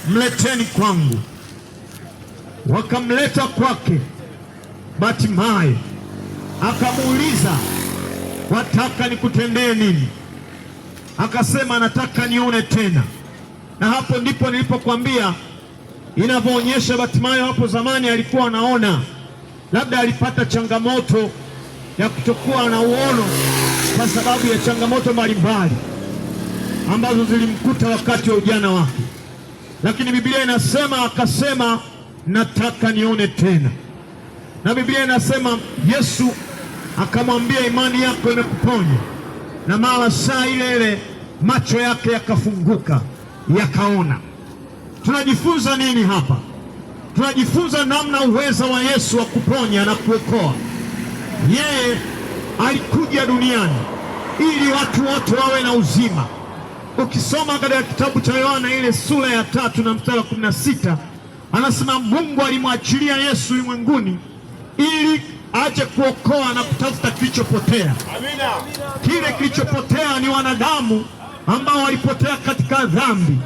mleteni kwangu. Wakamleta kwake Bartimayo, akamuuliza, wataka nikutendee nini? Akasema, nataka nione tena. Na hapo ndipo nilipokuambia inavyoonyesha Bartimayo hapo zamani alikuwa anaona, labda alipata changamoto ya kutokuwa na uono kwa sababu ya changamoto mbalimbali ambazo zilimkuta wakati wa ujana wake, lakini Biblia inasema akasema, nataka nione tena. Na Biblia inasema Yesu akamwambia, imani yako imekuponya. Na mara saa ile ile macho yake yakafunguka, yakaona. Tunajifunza nini hapa? Tunajifunza namna uweza wa Yesu wa kuponya na kuokoa. Yeye alikuja duniani ili watu wote wawe na uzima. Ukisoma katika kitabu cha Yohana ile sura ya 3 na mstari wa 16, anasema Mungu alimwachilia Yesu ulimwenguni ili aje kuokoa na kutafuta kilichopotea. Amina. Kile kilichopotea ni wanadamu ambao walipotea katika dhambi,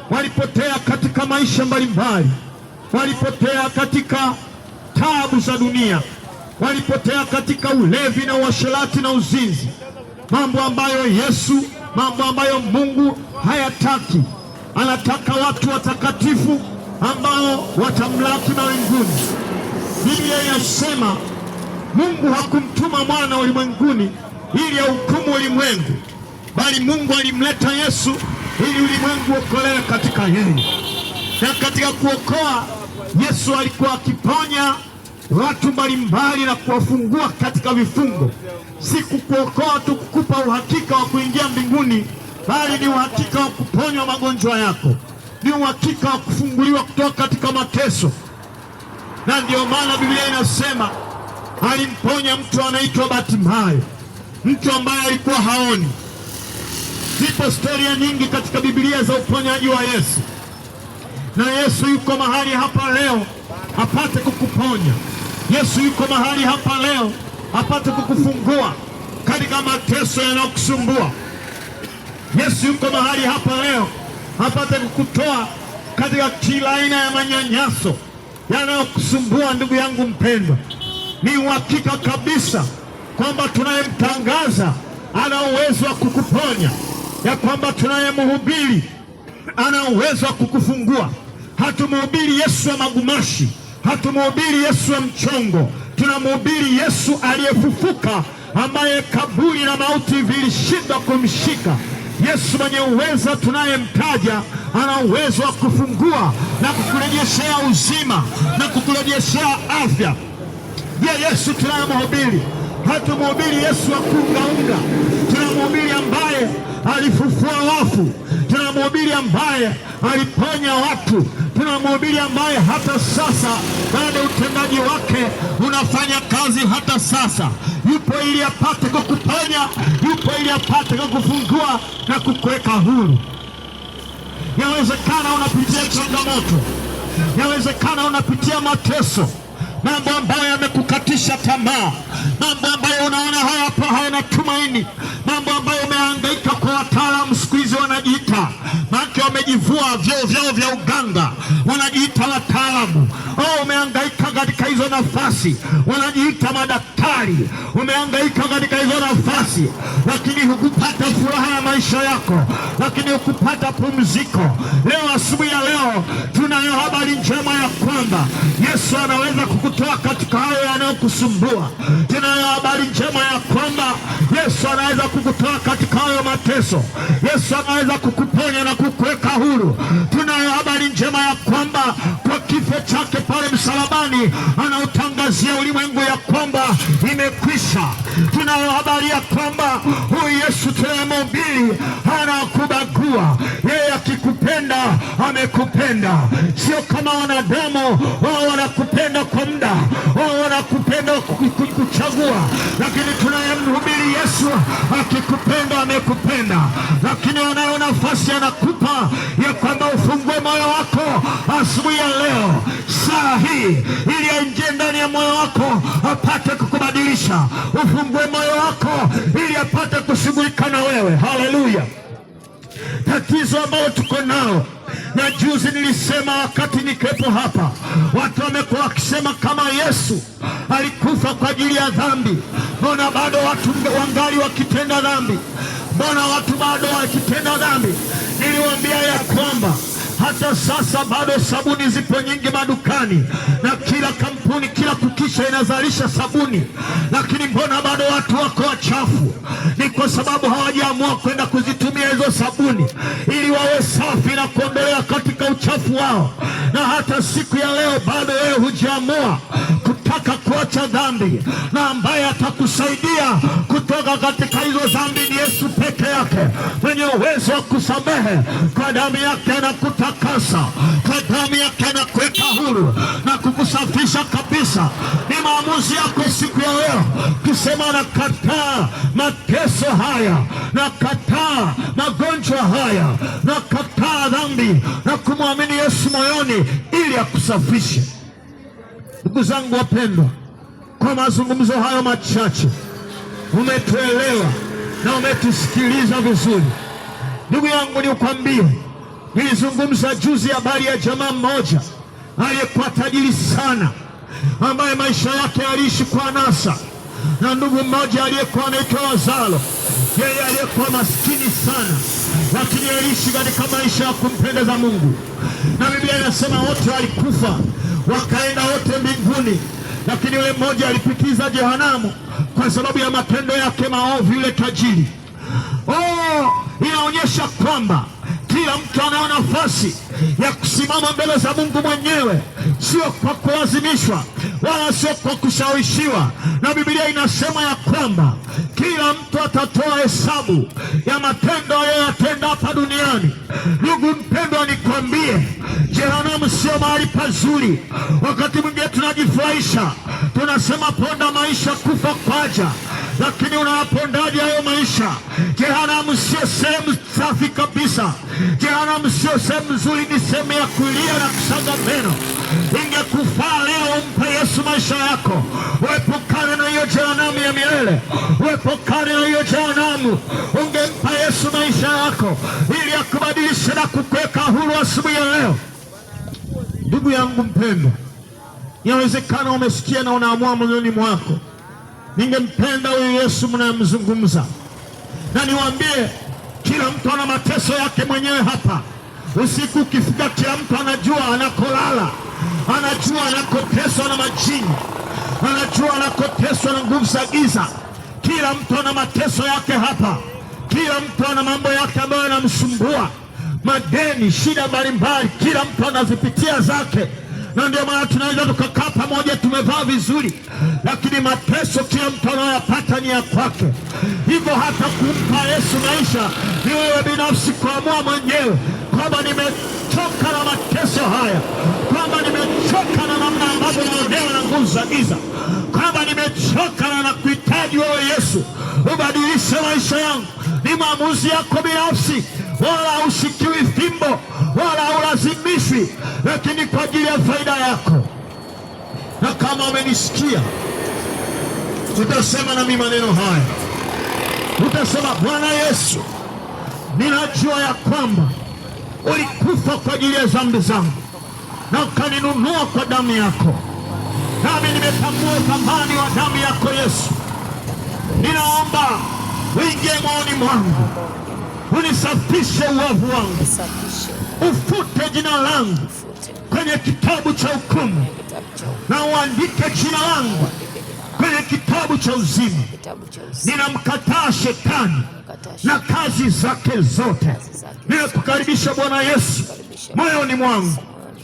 walipotea katika maisha mbalimbali, walipotea katika taabu za dunia, walipotea katika ulevi na uasherati na uzinzi, mambo ambayo Yesu, mambo ambayo Mungu hayataki. Anataka watu watakatifu ambao watamlaki mawinguni. Biblia inasema Mungu hakumtuma mwana ulimwenguni ili ahukumu ulimwengu, bali Mungu alimleta Yesu ili ulimwengu uokolewe katika yeye. Na katika kuokoa, Yesu alikuwa akiponya watu mbalimbali na kuwafungua katika vifungo. Si kukuokoa tu kukupa uhakika wa kuingia mbinguni, bali ni uhakika wa kuponywa magonjwa yako, ni uhakika wa kufunguliwa kutoka katika mateso. Na ndio maana Biblia inasema alimponya mtu anaitwa Bartimayo, mtu ambaye alikuwa haoni. Zipo historia nyingi katika Biblia za uponyaji wa Yesu, na Yesu yuko mahali hapa leo apate kukuponya. Yesu yuko mahali hapa leo apate kukufungua katika mateso yanayokusumbua. Yesu yuko mahali hapa leo apate kukutoa katika kila aina ya manyanyaso yanayokusumbua. Ndugu yangu mpendwa, ni uhakika kabisa kwamba tunayemtangaza ana uwezo wa kukuponya, ya kwamba tunayemhubiri ana uwezo wa kukufungua. Hatumhubiri Yesu wa magumashi, hatumhubiri Yesu wa mchongo, tunamhubiri Yesu aliyefufuka, ambaye kaburi na mauti vilishindwa kumshika. Yesu mwenye uweza tunayemtaja ana uwezo wa kufungua na kukurejeshea uzima na kukurejeshea afya. Je, Yesu tunayemhubiri, hatumhubiri Yesu wa kuungaunga, tunamhubiri ambaye alifufua wafu, tunamhubiri ambaye aliponya watu, tunamhubiri ambaye hata sasa bado utendaji wake unafanya kazi. Hata sasa yupo ili apate kukuponya, yupo ili apate kukufungua na kukuweka huru. Yawezekana unapitia changamoto, yawezekana unapitia mateso, mambo ambayo yamekukatisha tamaa, mambo ambayo unaona hayana tumaini, mambo ambayo umehangaika kwa wataalamu. Siku hizi wanajiita, maana wamejivua vyeo vyao vya uganga, wanajiita wataalamu. Umehangaika katika hizo nafasi, wanajiita madaktari. Umehangaika katika hizo nafasi, lakini hukupata furaha ya maisha yako, lakini hukupata pumziko. Leo, asubuhi ya leo, tunayo habari njema ya kwamba Yesu anaweza kukutoa katika hayo yanayokusumbua. Tunayo habari njema ya kwamba Yesu anaweza kukutoa katika hayo mateso. Yesu anaweza kukuponya na kukuweka huru. Tunayo habari njema ya kwamba kwa kifo chake pale msalabani anautangazia ulimwengu ya kwamba imekwisha. Tunayo habari ya kwamba huyu Yesu tunayemhubiri anakubagua. Yeye akikupenda amekupenda, sio kama wanadamu. Wao wanakupenda kwa muda, wao wanakupenda kuchagua, lakini tunayemhubiri Yesu akikupenda amekupenda. Lakini wanayo nafasi anakupa ya kwamba ufungue moyo wako asubuhi ya leo, saa hii, ili aingie ndani ya moyo wako apate kukubadilisha. Ufungue moyo wako ili apate kushughulika na wewe. Haleluya! Tatizo ambalo tuko nao Na juzi nilisema wakati nikepo hapa, watu wamekuwa wakisema kama Yesu alikufa kwa ajili ya dhambi, mbona bado watu wangali wakitenda dhambi? Mbona watu bado wakitenda dhambi? Niliwaambia ya kwamba hata sasa bado sabuni zipo nyingi madukani, na kila kampuni kila kukisha inazalisha sabuni, lakini mbona bado watu wako wachafu? Ni kwa sababu hawajaamua kwenda kuzitumia hizo sabuni ili wawe safi na kuondolewa katika uchafu wao. Na hata siku ya leo bado wewe hujaamua kutaka kuacha dhambi, na ambaye atakusaidia kutoka katika hizo dhambi ni Yesu peke yake, mwenye uwezo wa kusamehe. Kwa damu yake anakutakasa, kwa damu yake anakuweka huru na kukusafisha kabisa. Ni maamuzi yako siku ya leo kusema nakataa mateso haya, nakataa magonjwa haya, nakataa dhambi, na kumwamini Yesu moyoni ili akusafishe. Ndugu zangu wapendwa, kwa mazungumzo hayo machache umetuelewa na umetusikiliza vizuri. Ndugu yangu, nikwambie, nilizungumza juzi habari ya jamaa mmoja aliyekuwa tajiri sana, ambaye maisha yake aliishi kwa anasa, na ndugu mmoja aliyekuwa anaitwa Lazaro. Yeye aliyekuwa maskini sana, lakini aliishi katika maisha ya kumpendeza Mungu, na Biblia inasema wote walikufa wakaenda wote mbinguni, lakini yule mmoja alipitiza jehanamu kwa sababu ya matendo yake maovu, yule tajiri. Inaonyesha kwamba kila mtu ana nafasi ya kusimama mbele za Mungu mwenyewe, sio kwa kulazimishwa wala sio kwa kushawishiwa. Na Biblia inasema ya kwamba kila mtu atatoa hesabu ya matendo aliyoyatenda hapa duniani. Ndugu mpendwa, nikwambie, jehanamu sio mahali pazuri. Wakati mwingine tunajifurahisha, tunasema ponda maisha, kufa kwaja, lakini unapondaje hayo maisha? Jehanamu sio sehemu safi kabisa. Jehanamu sio sehemu nzuri, ni sehemu ya kulia na kusaga meno. Ingekufaa leo umpe Yesu maisha yako, uepukane na hiyo jehanamu ya milele, uepukane na hiyo jehanamu. Ungempa Yesu maisha yako ili akubadilishe na kukuweka huru asubuhi ya leo. Ndugu yangu mpendwa, inawezekana umesikia na unaamua moyoni mwako, ningempenda huyu Yesu mnayemzungumza. Na niwaambie, kila mtu ana mateso yake mwenyewe hapa. Usiku ukifika, kila mtu anajua anakolala, anajua anakoteswa na majini, anajua anakoteswa na nguvu za giza. Kila mtu ana mateso yake hapa. Kila mtu ana mambo yake ambayo yanamsumbua, madeni, shida mbalimbali, kila mtu anazipitia zake. Na ndio maana tunaweza tukakaa pamoja tumevaa vizuri, lakini mateso kila mtu anayoyapata ni ya kwake. Hivyo hata kumpa Yesu maisha ni wewe binafsi kuamua mwenyewe kwamba nimechoka na mateso haya, kwamba nimechoka na namna ambavyo naonewa na nguvu za giza, kwamba nimechoka na nakuhitaji wewe Yesu ubadilishe maisha yangu. Ni maamuzi yako binafsi, wala ushikiwi fimbo wala ulazimishwi, lakini kwa ajili ya faida yako. Na kama umenisikia, utasema nami maneno haya, utasema, Bwana Yesu, ninajua ya kwamba ulikufa kwa ajili ya dhambi zangu na ukaninunua kwa damu yako, nami nimetambua thamani wa damu yako Yesu. Ninaomba uingie moyoni mwangu, unisafishe uovu wangu, ufute jina langu kwenye kitabu cha hukumu, na uandike jina langu kwenye kitabu cha uzima. Ninamkataa shetani na kazi zake zote. Ninakukaribisha Bwana Yesu moyoni mwangu,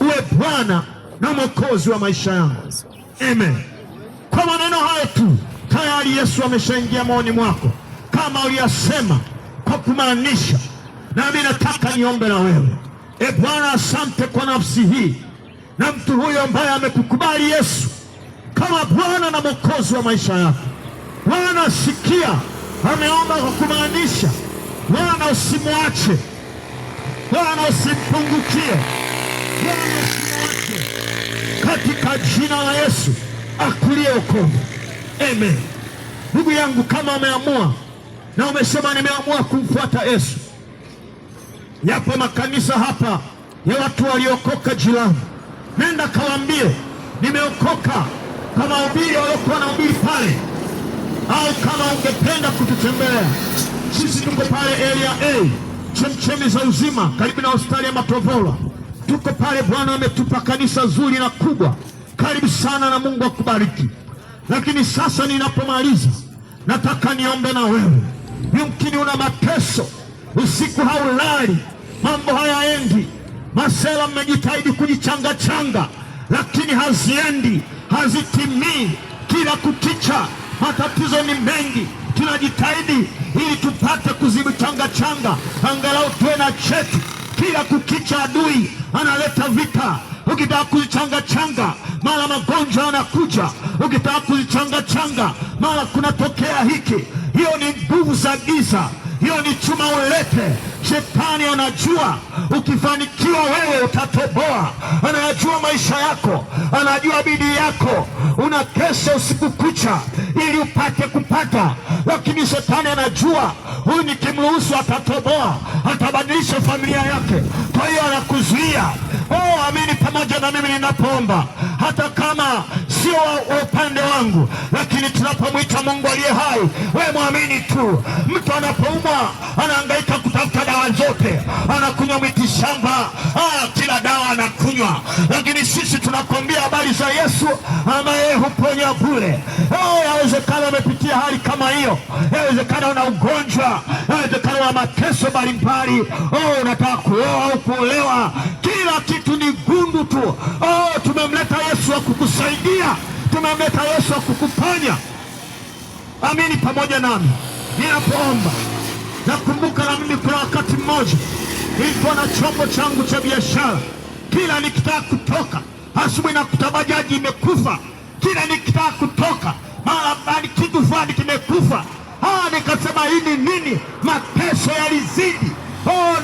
uwe Bwana na Mwokozi wa maisha yangu. Amen. Kwa maneno hayo tu tayari Yesu ameshaingia moyoni mwako, kama uliyasema kwa kumaanisha. Nami nataka niombe na wewe. Bwana, asante kwa nafsi hii na mtu huyo ambaye amekukubali Yesu kama Bwana na Mwokozi wa maisha yako. Bwana, sikia, ameomba kwa kumaanisha. Bwana, usimwache. Bwana, usimpungukie. Bwana, usimwache. Katika jina la Yesu akulie wokovu. Amen. Ndugu yangu, kama umeamua na umesema nimeamua kumfuata Yesu, yapo makanisa hapa ya watu waliokoka jirani. Nenda kawaambie nimeokoka, kama ubiri waliokuwa na ubiri pale, au kama ungependa kututembelea sisi, tuko pale area A, Chemchemi za Uzima, karibu na hospitali ya Matovola. Tuko pale, Bwana ametupa kanisa zuri na kubwa. Karibu sana na Mungu akubariki. Lakini sasa ninapomaliza, nataka niombe na wewe. Yumkini una mateso, usiku haulali, mambo hayaendi, masela mmejitahidi kujichanga, lakini haziendi, hazitimii. Kila kukicha matatizo ni mengi. Tunajitahidi ili tupate kuzichanga, angalau tuwe na cheti. Kila kukicha adui analeta vita. Ukitaka kuzichanga, mara magonjwa yanakuja. Ukitaka kuzichanga, mara kunatokea hiki. Hiyo ni nguvu za giza, hiyo ni chuma ulete. Shetani anajua ukifanikiwa wewe utatoboa, anajua maisha yako, anajua bidii yako. Unakesha usiku kucha ili upate kupata, lakini shetani anajua huyu nikimruhusu atatoboa, atabadilisha familia yake. Kwa hiyo anakuzuia. Amini pamoja na mimi ninapoomba, hata kama sio wa upande wangu, lakini tunapomwita Mungu aliye hai, wewe muamini tu. Mtu anapoumwa anahangaika kutafuta dawa zote, anakunywa miti shamba, kila dawa anakunywa, lakini sisi tunakwambia habari za Yesu ambaye huponya bure. Yawezekana umepitia hali kama hiyo, yawezekana una ugonjwa, yawezekana una mateso mbalimbali, unataka kuoa au kuolewa, kila kitu ni gundu tu. Tumemleta Yesu akukusaidia, tumemleta Yesu akukuponya. Amini pamoja nami ninapoomba. Nakumbuka na mimi kuna wakati mmoja nilikuwa na chombo changu cha biashara. Kila nikitaka kutoka asubuhi nakuta bajaji imekufa, kila nikitaka kutoka mara kitu fulani kimekufa. Nikasema hii ni nini? Mateso yalizidi,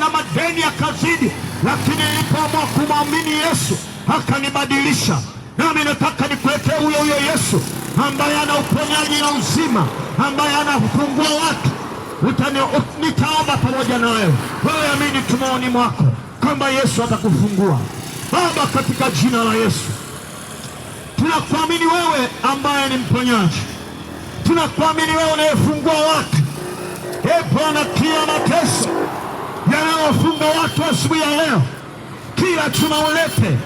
na madeni yakazidi, lakini nilipoamua kumwamini Yesu akanibadilisha. Nami nataka nikuletee huyo Yesu ambaye ana uponyaji na uzima, ambaye anafungua watu. Nitaomba pamoja nawe, wewe amini tumaoni mwako kwamba Yesu atakufungua. Baba, katika jina la Yesu tunakuamini wewe ambaye ni mponyaji, tunakuamini wewe unayefungua watu. Bwana, kila mateso yanayofunga watu asubuhi ya leo, kila tunaulete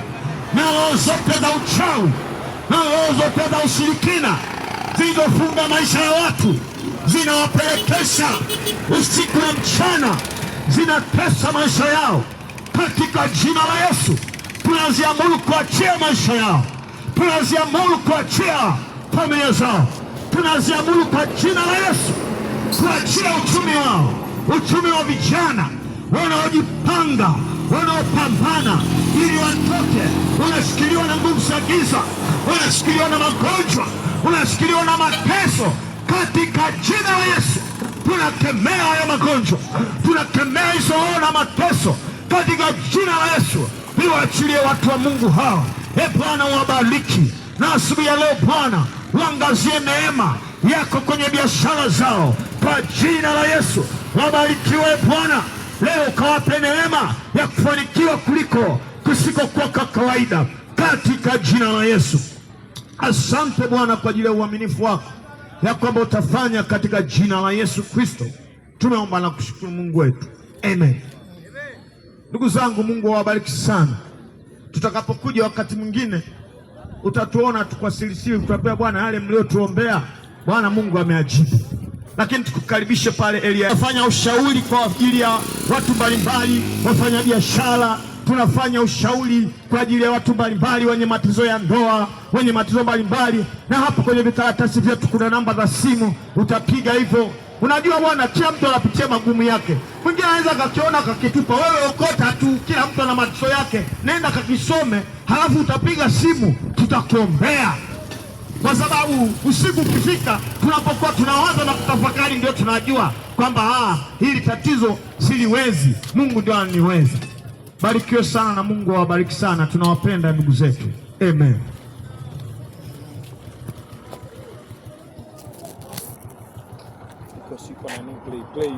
na roho zote za uchawi na roho zote za ushirikina zilizofunga maisha ya watu, zinawapelekesha usiku na mchana, zinatesa maisha yao, katika jina la Yesu tunaziamuru kuachia maisha yao, tunaziamuru kuachia familia zao, tunaziamuru kwa jina la Yesu kuachia uchumi wao, uchumi wa vijana wanaojipanga, wanaopambana ili watoke. Unashikiliwa na nguvu za giza, unashikiliwa na magonjwa, unashikiliwa na mateso. Katika jina la Yesu tunakemea hayo magonjwa, tunakemea hizo roho na mateso katika jina la Yesu. Niwaachilie watu wa Mungu hawa. Bwana, wabariki na asubuhi ya leo Bwana, waangazie neema yako kwenye biashara zao kwa jina la Yesu. Wabarikiwe Bwana, leo kawape neema ya kufanikiwa kusikokuwa kwa kawaida katika jina la Yesu. Asante Bwana kwa ajili ya uaminifu wako ya kwamba utafanya katika jina la Yesu Kristo. Tumeomba na kushukuru Mungu wetu. Amen. Ndugu zangu, Mungu awabariki sana. Tutakapokuja wakati mwingine utatuona tukwasilisiri, tutapewa Bwana yale mliotuombea, Bwana Mungu ameajibu. Lakini tukukaribishe pale Elia. Tunafanya ushauri kwa ajili ya watu mbalimbali, wafanya biashara. Tunafanya ushauri kwa ajili ya watu mbalimbali wenye matatizo ya ndoa, wenye matatizo mbalimbali. Na hapo kwenye vikaratasi vyetu kuna namba za simu, utapiga hivyo. Unajua Bwana, kila mtu anapitia magumu yake. Mwingine anaweza kakiona kakitupa, wewe okota tu, kila mtu ana matatizo yake. Nenda kakisome, halafu utapiga simu, tutakuombea. Kwa sababu usiku ukifika, tunapokuwa tunawaza na kutafakari, ndio tunajua kwamba hili tatizo siliwezi, Mungu ndio ananiweza. Barikiwe sana na Mungu awabariki sana. Tunawapenda ndugu zetu. Amen. Because you can play